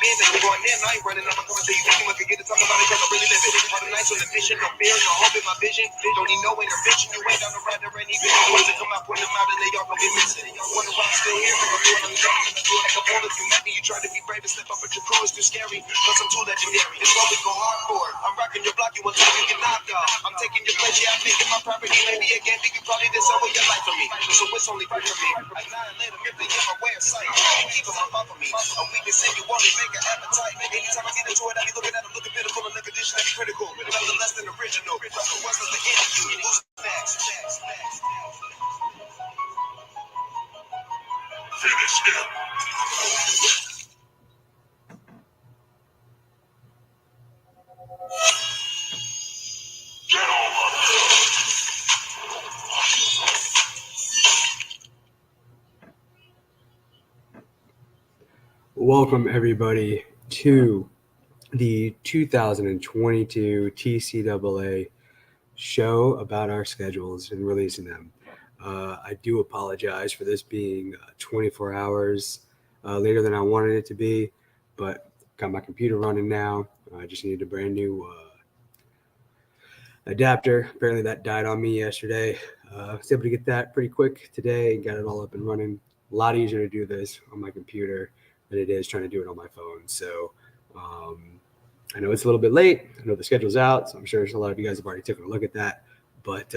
in and you're going in, I ain't running. I'm coming to you, I can get to talk about it because I really live it. All the nights on the mission, no fear, no hope in my vision. Don't need no intervention. You ain't down the ride, there ain't even ones to come out, put them out, and they all gonna get missing. Wonder why I'm still here, because I'm doing what I'm doing. I'm doing like a ball. If you met me, you try to be brave and step up, but your crew is too scary. Cause I'm too legendary. It's what we go hard for. I'm rocking your block, you until you get knocked off. I'm taking your place, yeah, I'm making my property. Maybe again, you can probably this over your life for me. So it's only right for me. I annihilate them if they get my way of sight. You keep them up for me. A week and say you only make an appetite. Anytime I get into it, I be looking at them, looking pitiful and the condition that be critical. Nothing less than original. Who was the interview? Who's next? Finish him. Welcome, everybody, to the 2022 TCAA show about our schedules and releasing them. I do apologize for this being 24 hours later than I wanted it to be, but got my computer running now. I just needed a brand new adapter. Apparently that died on me yesterday. I was able to get that pretty quick today and got it all up and running. A lot easier to do this on my computer than it is trying to do it on my phone. So I know it's a little bit late. I know the schedule's out, so I'm sure a lot of you guys have already taken a look at that, but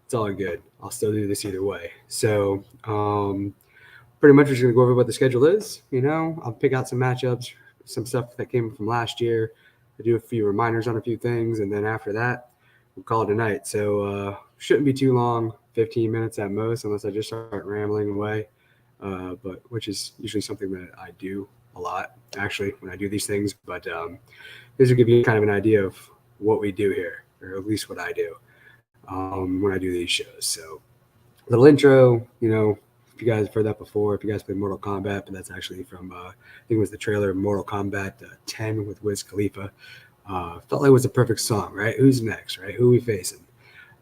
it's all good. I'll still do this either way. So pretty much we're just going to go over what the schedule is. I'll pick out some matchups, some stuff that came from last year. I do a few reminders on a few things, and then after that, we'll call it a night. So shouldn't be too long, 15 minutes at most, unless I just start rambling away, but which is usually something that I do a lot, actually, when I do these things. But this will give you kind of an idea of what we do here, or at least what I do when I do these shows. So little intro, if you guys have heard that before, if you guys played Mortal Kombat, but that's actually from, I think it was the trailer of Mortal Kombat 10 with Wiz Khalifa. Felt like it was a perfect song, right? Who's next, right? Who are we facing?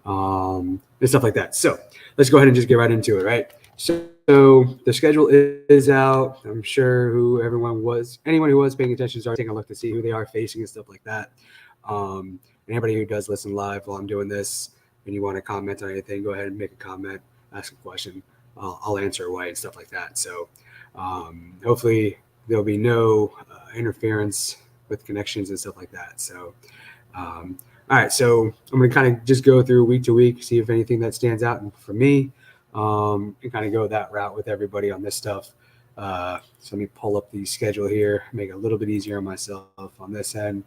And stuff like that. So let's go ahead and just get right into it, right? So the schedule is out. I'm sure anyone who was paying attention is already taking a look to see who they are facing and stuff like that. And anybody who does listen live while I'm doing this and you want to comment on anything, go ahead and make a comment, ask a question. I'll answer away and stuff like that. So hopefully there'll be no interference with connections and stuff like that. So all right, so I'm going to kind of just go through week to week, see if anything that stands out for me, and kind of go that route with everybody on this stuff. So let me pull up the schedule here, make it a little bit easier on myself on this end,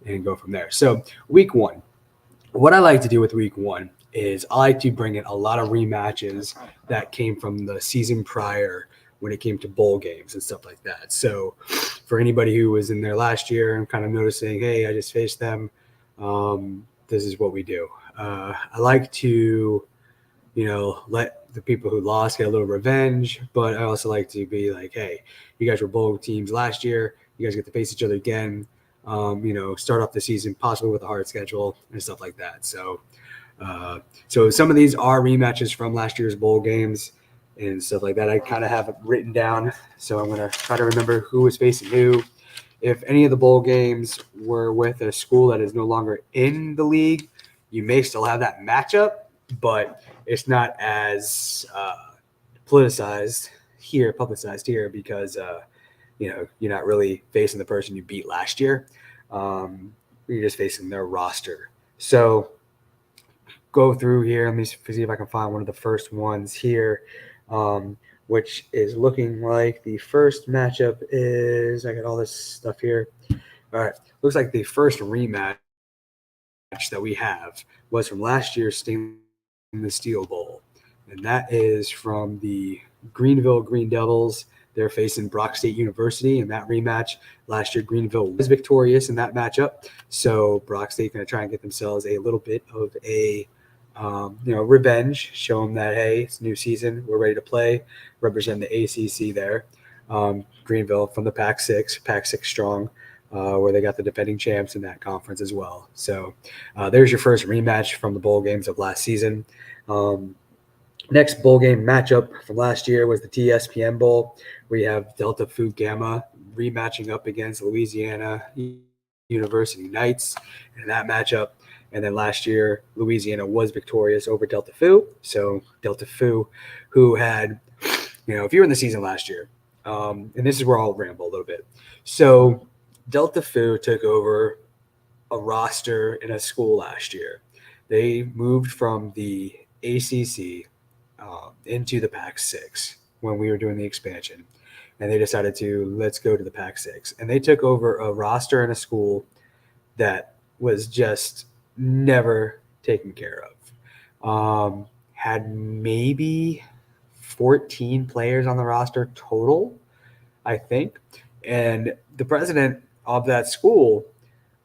and go from there. So week one, what I like to do with week one is I like to bring in a lot of rematches that came from the season prior when it came to bowl games and stuff like that. So for anybody who was in there last year and kind of noticing, hey, I just faced them, this is what we do. I like to, let the people who lost get a little revenge, but I also like to be like, hey, you guys were bowl teams last year. You guys get to face each other again. Start off the season possibly with a hard schedule and stuff like that. So some of these are rematches from last year's bowl games and stuff like that. I kind of have it written down, so I'm going to try to remember who was facing who. If any of the bowl games were with a school that is no longer in the league, you may still have that matchup, but it's not as publicized here because you're not really facing the person you beat last year. You're just facing their roster. So go through here. Let me see if I can find one of the first ones here, which is looking like the first matchup is – I got all this stuff here. All right. Looks like the first rematch that we have was from last year's Stainless Steel Bowl, and that is from the Greenville Green Devils. They're facing Brock State University in that rematch. Last year, Greenville was victorious in that matchup, so Brock State going to try and get themselves a little bit of a revenge, show them that, hey, it's a new season, we're ready to play, represent the ACC there. Greenville from the Pac-6 strong, where they got the defending champs in that conference as well. So there's your first rematch from the bowl games of last season. Next bowl game matchup from last year was the TSPM Bowl, where you have Delta Phi Gamma rematching up against Louisiana University Knights in that matchup. And then last year, Louisiana was victorious over Delta Phi. So Delta Phi, who had, if you were in the season last year, and this is where I'll ramble a little bit. So Delta Phi took over a roster in a school last year. They moved from the ACC into the Pac-6 when we were doing the expansion, and they decided to let's go to the Pac-6, and they took over a roster in a school that was just never taken care of. Had maybe 14 players on the roster total, I think, and the president of that school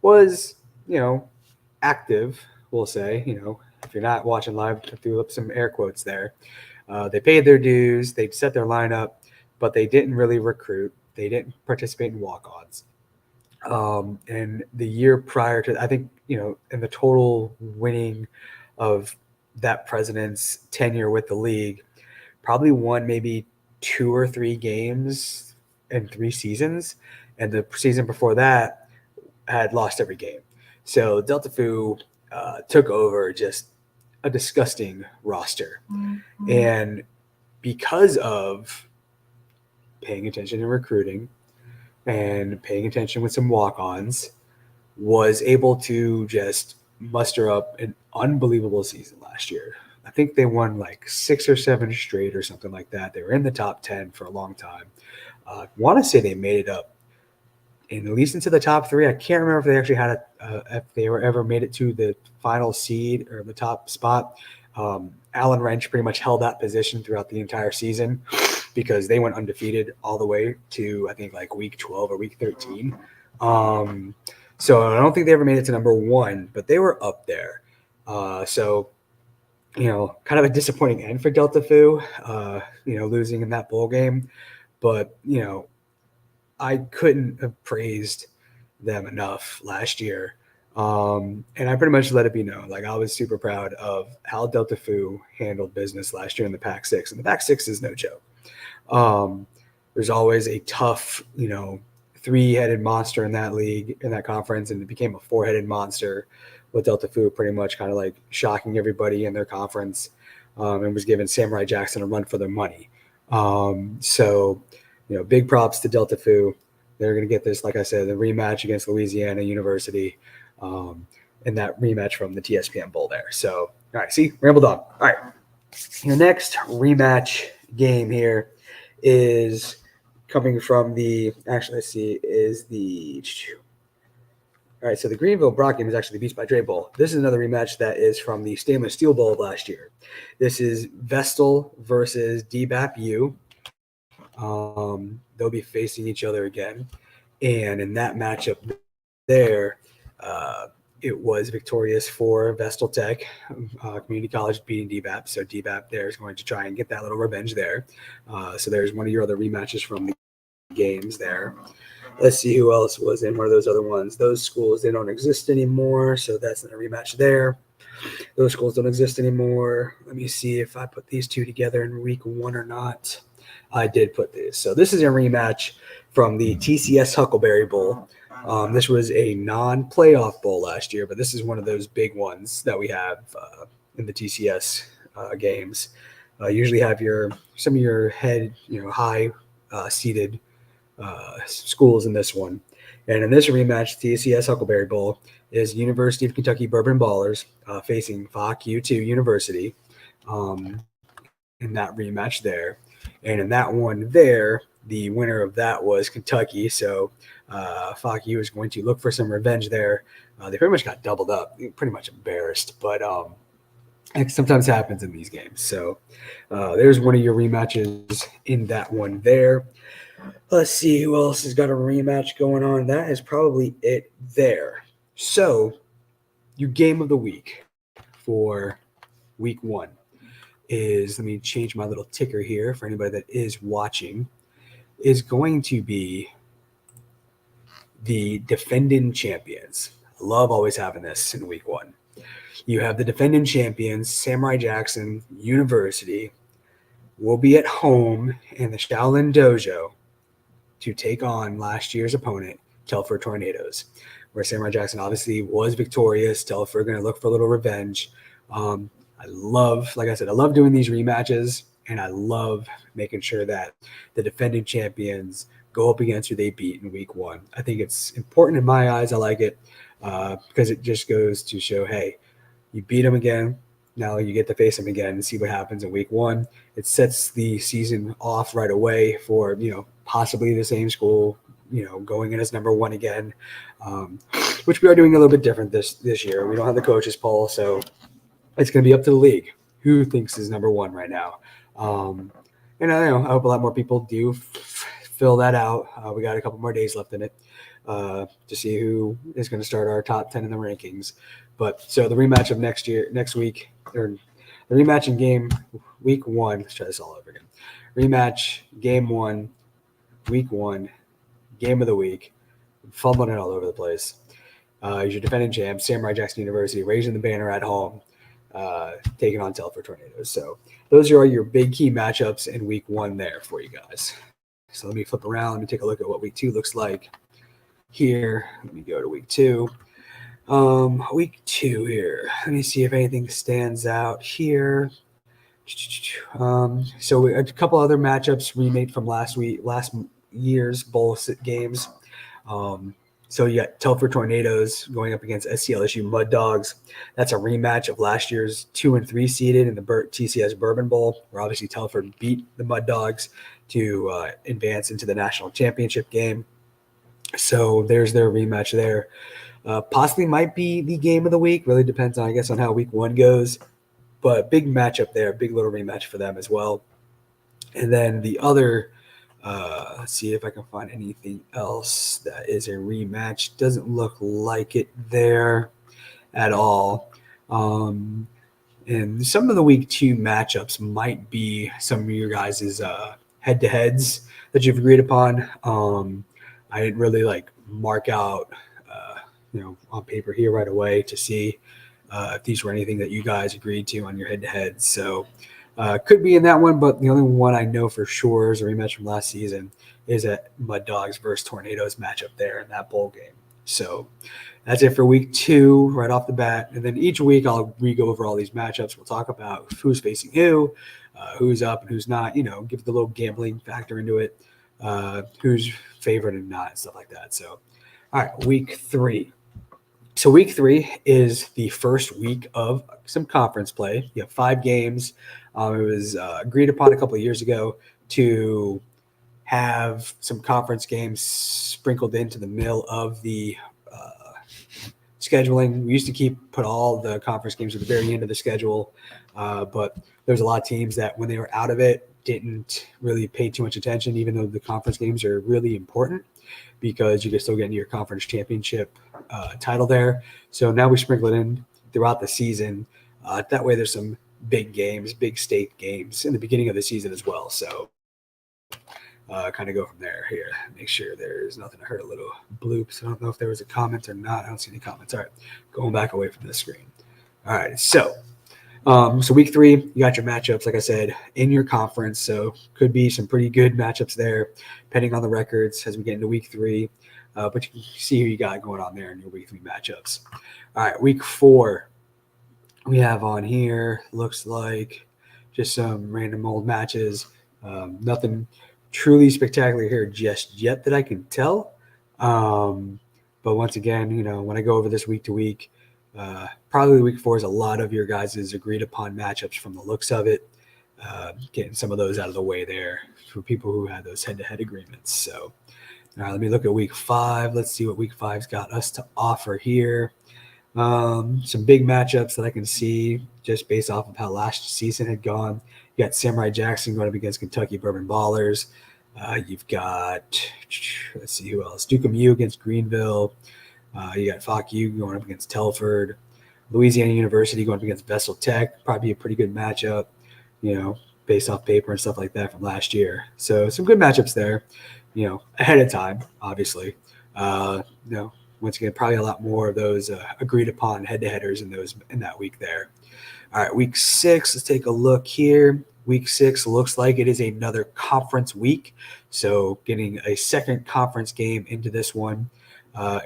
was, active, we'll say. If you're not watching live, I threw up some air quotes there. They paid their dues, they set their lineup, but they didn't really recruit. They didn't participate in walk-ons. And the year prior to, I think, in the total winning of that president's tenure with the league, probably won maybe 2 or 3 games in 3 seasons. And the season before that had lost every game. So Delta Phi took over just a disgusting roster. Mm-hmm. And because of paying attention to recruiting and paying attention with some walk-ons, was able to just muster up an unbelievable season last year. I think they won like 6 or 7 straight or something like that. They were in the top 10 for a long time. I want to say they made it up at least into the top 3. I can't remember if they actually had if they were ever made it to the final seed or the top spot. Allen Wrench pretty much held that position throughout the entire season because they went undefeated all the way to, I think, like week 12 or week 13. So I don't think they ever made it to number 1, but they were up there. So, kind of a disappointing end for Delta Phi, losing in that bowl game. But, I couldn't have praised them enough last year. And I pretty much let it be known. Like, I was super proud of how Delta Phi handled business last year in the Pac-6. And the Pac-6 is no joke. There's always a tough, 3-headed monster in that league, in that conference, and it became a 4-headed monster with Delta Phi pretty much kind of like shocking everybody in their conference, and was giving Samurai Jackson a run for their money. So, big props to Delta Phi. They're going to get this, like I said, the rematch against Louisiana University, in that rematch from the TSPM Bowl there. So, all right, see, rambled on. All right, your next rematch game here is coming from the, actually, let's see, is the, all right, so the Greenville Brock game is actually the Beats by Dre Bowl. This is another rematch that is from the Stainless Steel Bowl of last year. This is Vestal versus DBAP-U. They'll be facing each other again. And in that matchup there, it was victorious for Vestal Tech, Community College beating DBAP. So DBAP there is going to try and get that little revenge there. So there's one of your other rematches from the games there. Let's see who else was in one of those other ones. Those schools, they don't exist anymore, so that's not a rematch there. Those schools don't exist anymore. Let me see if I put these two together in week 1 or not. I did put this. So this is a rematch from the TCS Huckleberry Bowl. This was a non-playoff bowl last year, but this is one of those big ones that we have in the TCS games. Usually have some of your head, high seeded schools in this one. And in this rematch, TCS Huckleberry Bowl is University of Kentucky Bourbon Ballers facing FAQ2 University in that rematch there. And in that one there, the winner of that was Kentucky. So FAQ is going to look for some revenge there. They pretty much got doubled up, pretty much embarrassed. But it sometimes happens in these games. So there's one of your rematches in that one there. Let's see who else has got a rematch going on. That is probably it there. So your game of the week for week 1 is, let me change my little ticker here for anybody that is watching, is going to be the defending champions. I love always having this in week 1. You have the defending champions, Samurai Jackson University, will be at home in the Shaolin Dojo to take on last year's opponent, Telford Tornadoes, where Samurai Jackson obviously was victorious. Telford going to look for a little revenge. Like I said, I love doing these rematches, and I love making sure that the defending champions go up against who they beat in week one. I think it's important in my eyes. I like it because it just goes to show, hey, you beat them again. Now you get to face them again and see what happens in week one. It sets the season off right away for, possibly the same school, going in as number one again, which we are doing a little bit different this year. We don't have the coaches poll, so it's going to be up to the league who thinks is number one right now. And I hope a lot more people do fill that out. We got a couple more days left in it to see who is going to start our top 10 in the rankings. But so the rematch of next week, or the rematch in game week one. Let's try this all over again. Rematch game one, week one, game of the week. Fumbling it all over the place. He's your defending champ, Samurai Jackson University, raising the banner at home, taking on Telford Tornadoes. So those are your big key matchups in week one there for you guys. So let me flip around. Let me take a look at what week two looks like here. Let me go to week two. Week two here. Let me see if anything stands out here. So a couple other matchups remade from last year's bowl games. So you got Telford Tornadoes going up against SCLSU Mud Dogs. That's a rematch of last year's 2 and 3 seeded in the TCS Bourbon Bowl, where obviously Telford beat the Mud Dogs to advance into the national championship game. So there's their rematch there. Possibly might be the game of the week. Really depends on, I guess, on how week one goes. But big matchup there, big little rematch for them as well. And then the other, let's see if I can find anything else that is a rematch. Doesn't look like it there at all. And some of the week two matchups might be some of your guys' head-to-heads that you've agreed upon. I didn't really mark out on paper here right away to see if these were anything that you guys agreed to on your head-to-head. So could be in that one, but the only one I know for sure is a rematch from last season is that Mud Dogs versus Tornadoes matchup there in that bowl game. So that's it for week two right off the bat. And then each week I'll re-go over all these matchups. We'll talk about who's facing who's up and who's not, give the little gambling factor into it, who's favored and not, and stuff like that. So, all right, week three. So week three is the first week of some conference play. You have 5 games. It was agreed upon a couple of years ago to have some conference games sprinkled into the middle of the scheduling. We used to put all the conference games at the very end of the schedule, but there's a lot of teams that when they were out of it didn't really pay too much attention, even though the conference games are really important because you can still get into your conference championship title there. So now we sprinkle it in throughout the season. That way there's some big games, big state games in the beginning of the season as well. So kind of go from there here. Make sure there's nothing. I heard a little bloops. I don't know if there was a comment or not. I don't see any comments. All right, going back away from the screen. All right, so week three, you got your matchups, like I said, in your conference. So could be some pretty good matchups there, depending on the records as we get into week three. But you can see who you got going on there in your week three matchups. All right, week four, we have on here, looks like just some random old matches. Nothing truly spectacular here just yet that I can tell. But once again, when I go over this week to week, probably week four is a lot of your guys' agreed upon matchups from the looks of it. Getting some of those out of the way there for people who had those head-to-head agreements. So, all right, let me look at week five. Let's see what week five's got us to offer here. Some big matchups that I can see just based off of how last season had gone. You got Samurai Jackson going up against Kentucky Bourbon Ballers. You've got, let's see who else. Duke U against Greenville. You got Fock U going up against Telford. Louisiana University going up against Vessel Tech. Probably a pretty good matchup, based off paper and stuff like that from last year. So some good matchups there, ahead of time, obviously. once again, probably a lot more of those agreed upon head-to-headers in that week there. All right, week 6, let's take a look here. Week 6 looks like it is another conference week. So getting a second conference game into this one,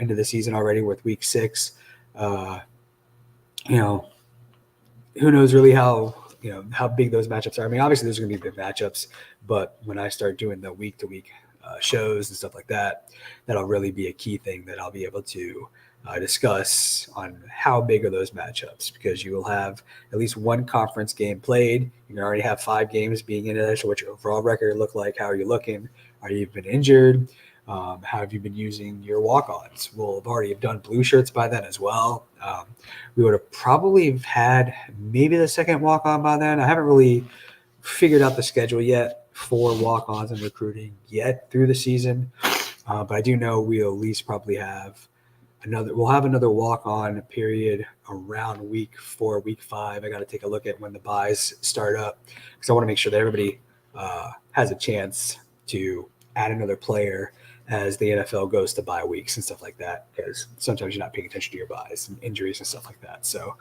into the season already with week 6. You know, who knows really how big those matchups are. I mean, obviously there's going to be big matchups, but when I start doing the week-to-week shows and stuff like that, that'll really be a key thing that I'll be able to discuss on how big are those matchups, because you will have at least one conference game played. You can already have 5 games being in there. So what your overall record look like? How are you looking? Are you been injured? How have you been using your walk-ons? We'll have already done blue shirts by then as well. We would have probably had maybe the second walk-on by then. I haven't really figured out the schedule yet for walk-ons and recruiting yet through the season. But I do know we'll at least probably have another walk-on period around week 4, week 5. I got to take a look at when the buys start up, because I want to make sure that everybody has a chance to add another player as the NFL goes to bye weeks and stuff like that, because sometimes you're not paying attention to your buys and injuries and stuff like that. So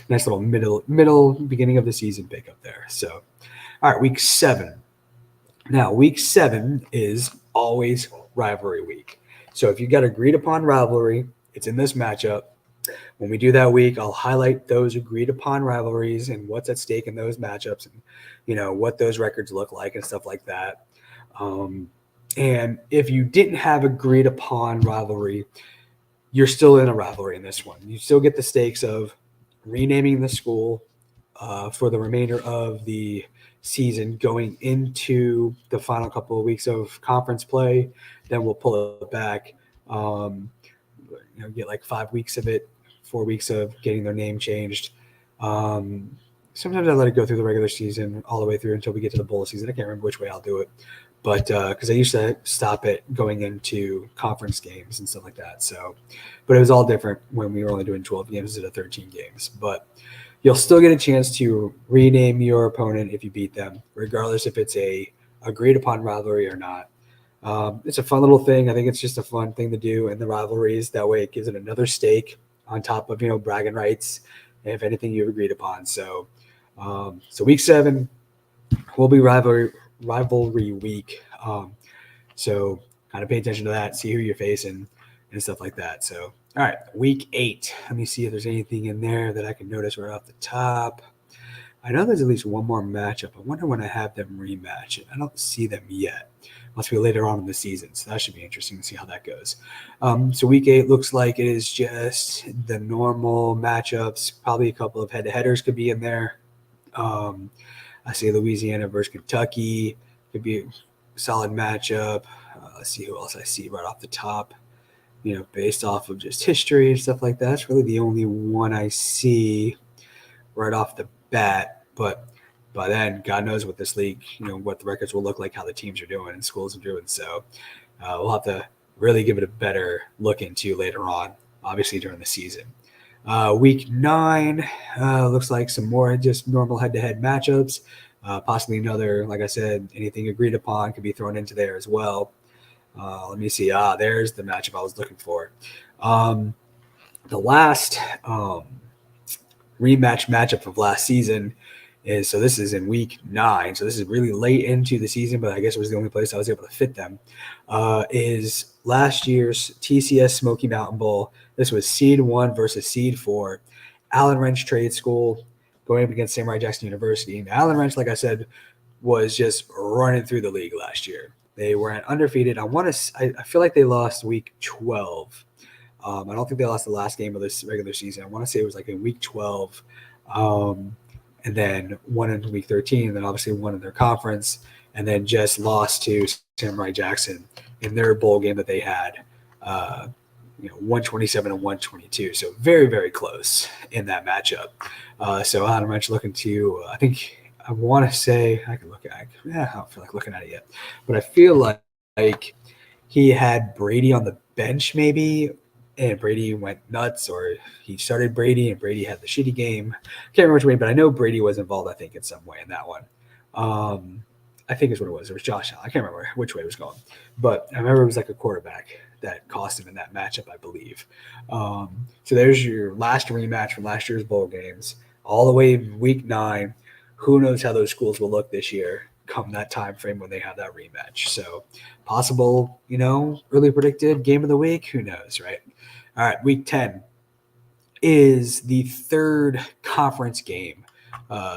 nice little middle beginning of the season pickup there. So all right, week 7. Now week 7 is always rivalry week. So if you got agreed upon rivalry, it's in this matchup. When we do that week, I'll highlight those agreed upon rivalries and what's at stake in those matchups, and what those records look like and stuff like that. And if you didn't have agreed upon rivalry, you're still in a rivalry in this one. You still get the stakes of renaming the school for the remainder of the season, going into the final couple of weeks of conference play. Then we'll pull it back. Get like 5 weeks of it, 4 weeks of getting their name changed. Sometimes I let it go through the regular season all the way through until we get to the bowl season. I can't remember which way I'll do it. But because I used to stop it going into conference games and stuff like that. So, but it was all different when we were only doing 12 games instead of 13 games. But you'll still get a chance to rename your opponent if you beat them, regardless if it's a agreed upon rivalry or not. It's a fun little thing. I think it's just a fun thing to do in the rivalries. That way it gives it another stake on top of, bragging rights, if anything you've agreed upon. So, so week 7 will be rivalry week. So kind of pay attention to that, see who you're facing and stuff like that. So, all right, week 8. Let me see if there's anything in there that I can notice right off the top. I know there's at least one more matchup. I wonder when I have them rematch it. I don't see them yet. Must be later on in the season. So that should be interesting to see how that goes. So week 8 looks like it is just the normal matchups. Probably a couple of head-to-headers could be in there. I see Louisiana versus Kentucky. Could be a solid matchup. Let's see who else I see right off the top. Based off of just history and stuff like that. That's really the only one I see right off the bat. But by then, God knows what this league, what the records will look like, how the teams are doing and schools are doing. So we'll have to really give it a better look into later on, obviously during the season. Week 9 looks like some more just normal head-to-head matchups. Possibly another, like I said, anything agreed upon could be thrown into there as well. Let me see. There's the matchup I was looking for. The last rematch matchup of last season is, so this is in week 9. So this is really late into the season, but I guess it was the only place I was able to fit them, is last year's TCS Smoky Mountain Bowl. This was seed 1 versus seed 4. Allen Wrench Trade School going up against Samurai Jackson University. And Allen Wrench, like I said, was just running through the league last year. They were undefeated. I feel like they lost week 12. I don't think they lost the last game of this regular season. I want to say it was like in week 12. And then one in week 13, and then obviously one in their conference, and then just lost to Samurai Jackson in their bowl game that they had, 127 and 122. So very, very close in that matchup. So Allen Wrench looking to, I want to say, I can look at it. I don't feel like looking at it yet. But I feel like he had Brady on the bench maybe, and Brady went nuts, or he started Brady and Brady had the shitty game. Can't remember which way, but I know Brady was involved, I think, in some way in that one. I think is what it was. It was Josh Allen. I can't remember which way it was going. But I remember it was like a quarterback that cost him in that matchup, I believe. So there's your last rematch from last year's bowl games, all the way week 9. Who knows how those schools will look this year come that time frame when they have that rematch. So possible, early predicted game of the week. Who knows, right? All right, week 10 is the third conference game.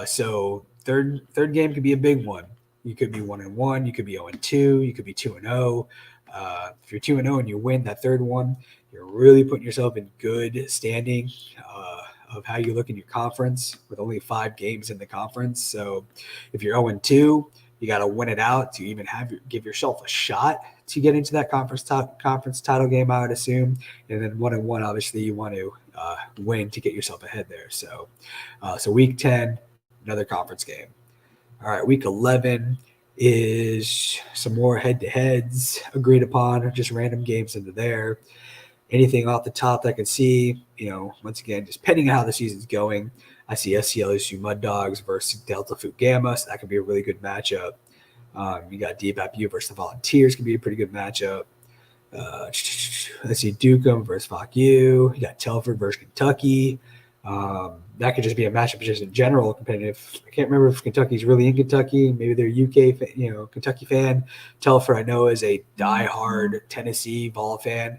So third game could be a big one. You could be 1-1. You could be 0-2. You could be 2-0. If you're 2-0 and you win that third one, you're really putting yourself in good standing of how you look in your conference with only 5 games in the conference. So if you're 0-2, you got to win it out to even give yourself a shot to get into that conference title game, I would assume. And then 1-1, obviously, you want to win to get yourself ahead there. So week 10, another conference game. All right, week 11 is some more head-to-heads agreed upon, just random games into there. Anything off the top that I can see, once again, just depending on how the season's going. I see SCLSU Mud Dogs versus Delta Fu Gamma, so that could be a really good matchup. You got DBAPU versus the Volunteers, could be a pretty good matchup. Let's see, Dukem versus FOCU. You got Telford versus Kentucky. That could just be a matchup just in general competitive. I can't remember if Kentucky's really in Kentucky. Maybe they're UK, Kentucky fan. Telford, I know, is a diehard Tennessee Vol fan.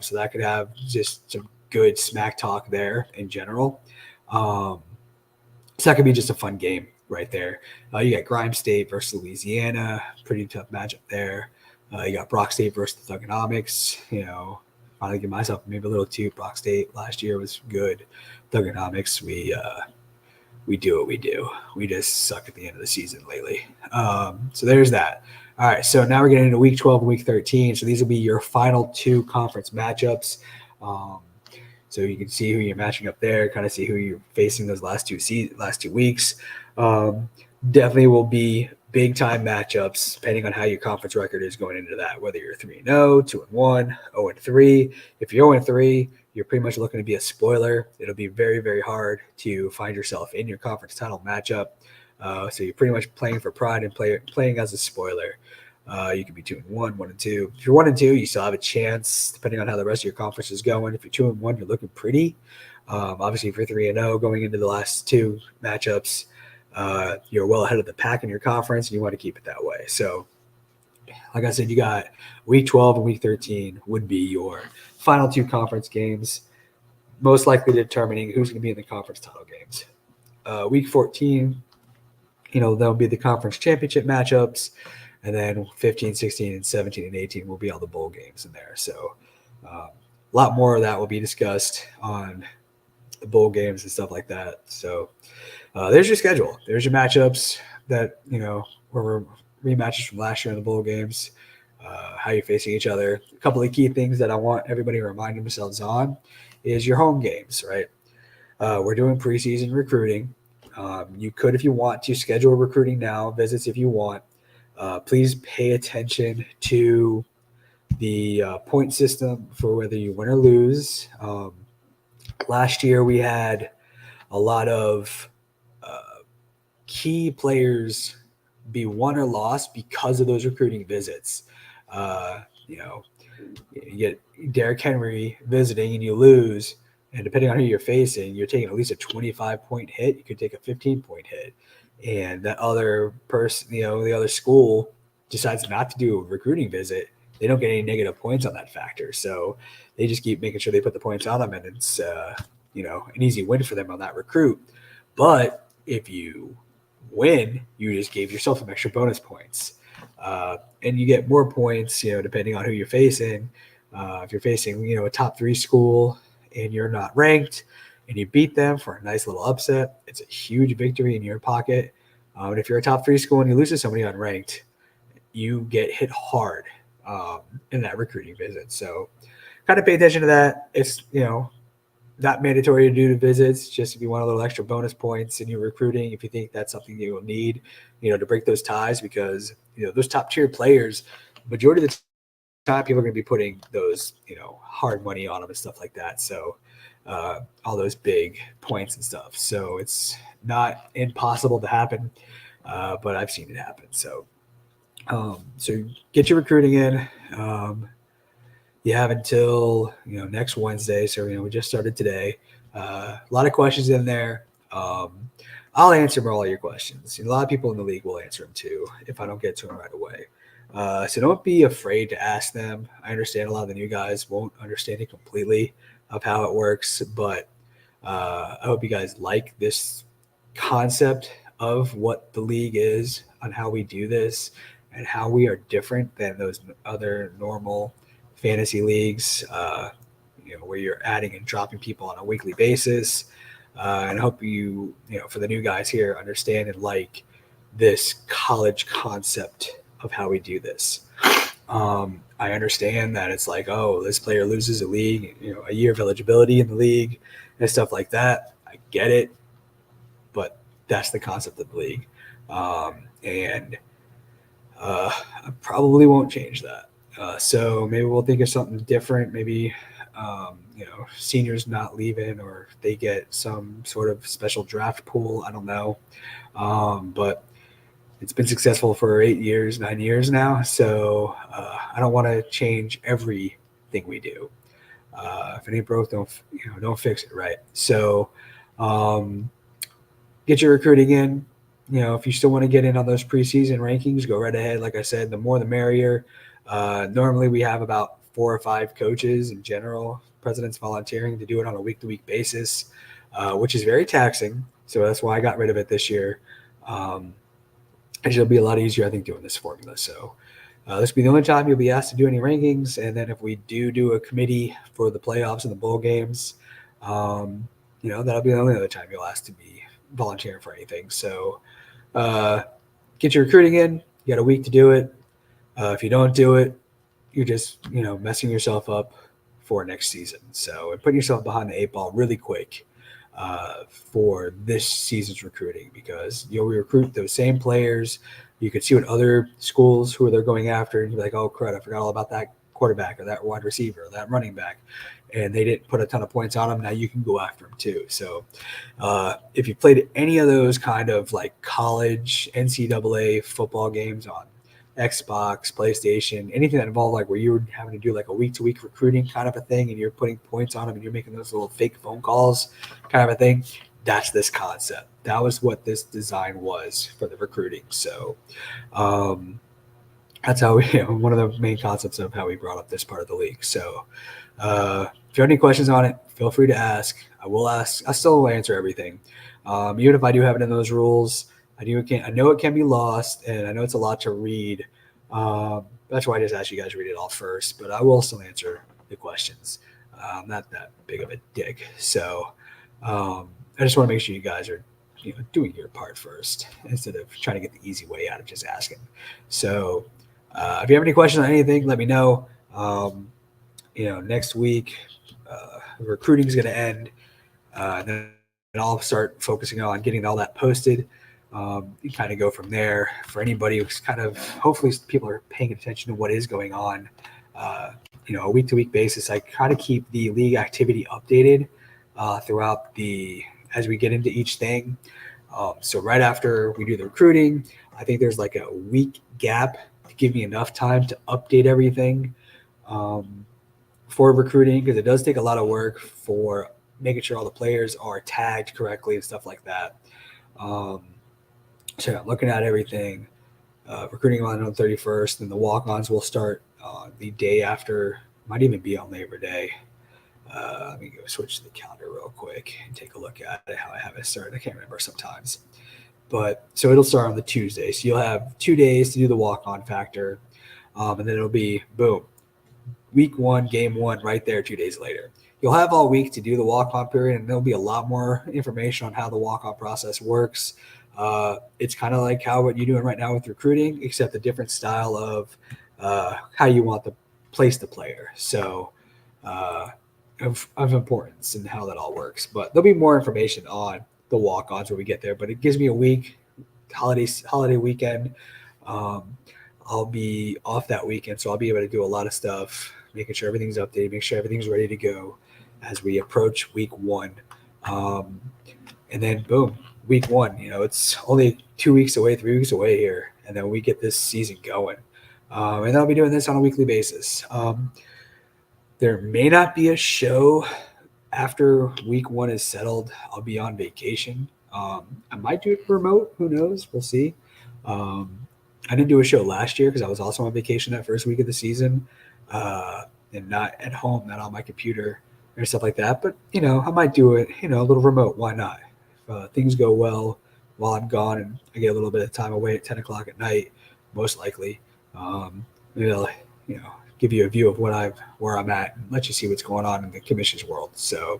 So that could have just some good smack talk there in general. So that could be just a fun game right there. You got Grime State versus Louisiana. Pretty tough matchup there. You got Brock State versus the Thugonomics. Finally give myself maybe a little too. Brock State last year was good. Thugonomics, we do what we do. We just suck at the end of the season lately. So there's that. All right, so now we're getting into week 12 and week 13. So these will be your final 2 conference matchups. So you can see who you're matching up there, kind of see who you're facing those last 2 weeks. Definitely will be big time matchups depending on how your conference record is going into that, whether you're 3-0, 2-1, 0-3. If you're 0-3, you're pretty much looking to be a spoiler. It'll be very, very hard to find yourself in your conference title matchup. So you're pretty much playing for pride and playing as a spoiler. You could be 2-1, 1-2. If you're 1-2, you still have a chance, depending on how the rest of your conference is going. If you're 2-1, you're looking pretty. Obviously, if you're 3-0 going into the last 2 matchups, you're well ahead of the pack in your conference, and you want to keep it that way. So, like I said, you got week 12 and week 13 would be your final 2 conference games, most likely determining who's going to be in the conference title games. Week 14, there'll be the conference championship matchups, and then 15, 16, and 17 and 18 will be all the bowl games in there. So a lot more of that will be discussed on the bowl games and stuff like that. So there's your schedule. There's your matchups that, were rematches from last year in the bowl games, how you're facing each other. A couple of key things that I want everybody to remind themselves on is your home games, right? We're doing preseason recruiting. You could, if you want to, schedule recruiting now, visits if you want. Please pay attention to the point system for whether you win or lose. Last year, we had a lot of key players be won or lost because of those recruiting visits. You get Derrick Henry visiting and you lose, and depending on who you're facing, you're taking at least a 25-point hit. You could take a 15-point hit. And that other person, the other school decides not to do a recruiting visit. They don't get any negative points on that factor. So they just keep making sure they put the points on them, and it's, an easy win for them on that recruit. But if you win, you just gave yourself some extra bonus points. And you get more points, depending on who you're facing. If you're facing, a top 3 school and you're not ranked and you beat them for a nice little upset, it's a huge victory in your pocket. And if you're a top 3 school and you lose to somebody unranked, you get hit hard in that recruiting visit. So kind of pay attention to that. It's, not mandatory to do the visits, just if you want a little extra bonus points in your recruiting, if you think that's something you will need, to break those ties, because, those top tier players, majority of the time, people are going to be putting those, hard money on them and stuff like that. So all those big points and stuff. So it's not impossible to happen, but I've seen it happen. So get your recruiting in. you have until next Wednesday. So we just started today. A lot of questions in there. I'll answer all your questions. A lot of people in the league will answer them too if I don't get to them right away. So don't be afraid to ask them. I understand a lot of the new guys won't understand it completely of how it works, but I hope you guys like this concept of what the league is, on how we do this, and how we are different than those other normal fantasy leagues, where you're adding and dropping people on a weekly basis. And I hope for the new guys here, understand and like this college concept of how we do this. I understand that it's like, oh, this player loses a league, a year of eligibility in the league and stuff like that. I get it, but that's the concept of the league. And I probably won't change that. So maybe we'll think of something different. Maybe, seniors not leaving, or they get some sort of special draft pool. I don't know. But it's been successful for 8 years, 9 years now. So I don't want to change everything we do. If it ain't broke, don't fix it, right? So get your recruiting in. If you still want to get in on those preseason rankings, go right ahead. Like I said, the more the merrier. Normally we have about 4 or 5 coaches in general, presidents volunteering to do it on a week-to-week basis, which is very taxing. So that's why I got rid of it this year. It'll be a lot easier, I think, doing this formula. So this will be the only time you'll be asked to do any rankings. And then if we do a committee for the playoffs and the bowl games, that'll be the only other time you'll ask to be volunteering for anything. So get your recruiting in. You got a week to do it. If you don't do it, you're just messing yourself up for next season. So and putting yourself behind the 8 ball really quick for this season's recruiting, because you'll recruit those same players. You could see what other schools who they're going after, and you're like, oh crud, I forgot all about that quarterback or that wide receiver or that running back, and they didn't put a ton of points on them. Now you can go after them too. So if you played any of those kind of like college NCAA football games on Xbox, PlayStation, anything that involved like where you were having to do like a week-to-week recruiting kind of a thing, and you're putting points on them and you're making those little fake phone calls kind of a thing, that's this concept. That was what this design was for the recruiting. So that's how we, one of the main concepts of how we brought up this part of the league. So if you have any questions on it, feel free to ask. I will ask. I still will answer everything. Even if I do have it in those rules, I know it can be lost, and I know it's a lot to read. That's why I just asked you guys to read it all first, but I will still answer the questions. I'm not that big of a dick. So I just want to make sure you guys are doing your part first instead of trying to get the easy way out of just asking. So if you have any questions on anything, let me know. Next week, recruiting is going to end. And then I'll start focusing on getting all that posted. You kind of go from there. For anybody who's kind of, hopefully people are paying attention to what is going on, a week-to-week basis. I kind of keep the league activity updated throughout as we get into each thing. So right after we do the recruiting, I think there's like a week gap to give me enough time to update everything for recruiting, because it does take a lot of work for making sure all the players are tagged correctly and stuff like that. So looking at everything, recruiting on the 31st, and the walk-ons will start the day after, might even be on Labor Day. Let me go switch to the calendar real quick and take a look at it, how I have it started. I can't remember sometimes. But so it'll start on the Tuesday. So you'll have 2 days to do the walk-on factor. And then it'll be, boom, week 1, game 1 right there 2 days later. You'll have all week to do the walk-on period, and there'll be a lot more information on how the walk-on process works. It's kind of like what you're doing right now with recruiting, except a different style of how you want to place the player. So of importance and how that all works. But there'll be more information on the walk-ons when we get there. But it gives me a week, holiday weekend. I'll be off that weekend, so I'll be able to do a lot of stuff, making sure everything's updated, make sure everything's ready to go as we approach week 1. And then boom, week 1, it's only 2 weeks away, 3 weeks away here. And then we get this season going. And I'll be doing this on a weekly basis. There may not be a show after week one is settled. I'll be on vacation. I might do it remote. Who knows? We'll see. Um, I didn't do a show last year because I was also on vacation that first week of the season, and not at home, not on my computer or stuff like that. But I might do it. A little remote. Why not? If things go well while I'm gone and I get a little bit of time away at 10 o'clock at night, most likely, maybe I'll give you a view of where I'm at and let you see what's going on in the commissions world. So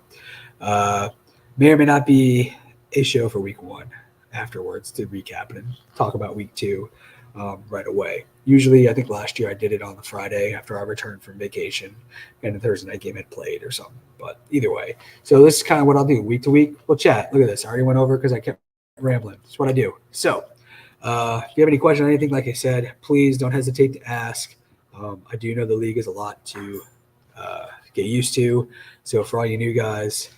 may or may not be a show for week one afterwards to recap it and talk about week two right away. Usually, I think last year I did it on the Friday after I returned from vacation and the Thursday night game had played or something. But either way, so this is kind of what I'll do week to week. We'll chat. Look at this. I already went over because I kept rambling. That's what I do. So if you have any questions or anything, like I said, please don't hesitate to ask. I do know the league is a lot to get used to. So for all you new guys,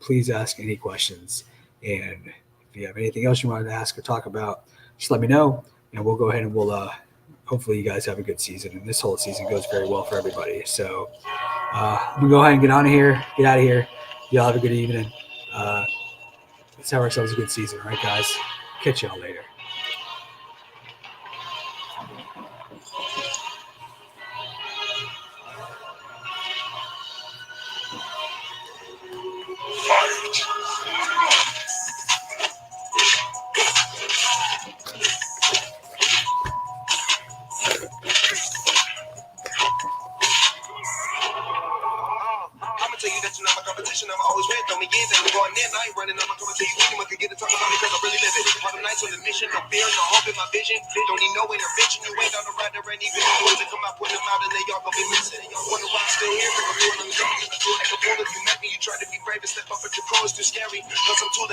please ask any questions. And if you have anything else you want to ask or talk about, just let me know. And we'll go ahead and we'll hopefully you guys have a good season. And this whole season goes very well for everybody. So we'll go ahead and get out of here. Y'all have a good evening. Let's have ourselves a good season. All right, guys? Catch y'all later. I'ma tell you that you're not my competition. I'm always red. Throw me in, then I'm going in. I ain't running. I'm coming to you. Anyone can get to talk about it because I really live it. All the nights on the mission, no fear, no hope in my vision. Don't need no intervention. You ain't on the ride, there ain't even no way to come out, put them out, and they all gonna be missing. Wonder why I'm still here, cause I'm doing them. Like a fool, if you met me, you try to be brave and step up, but your pro is too scary. Cause I'm too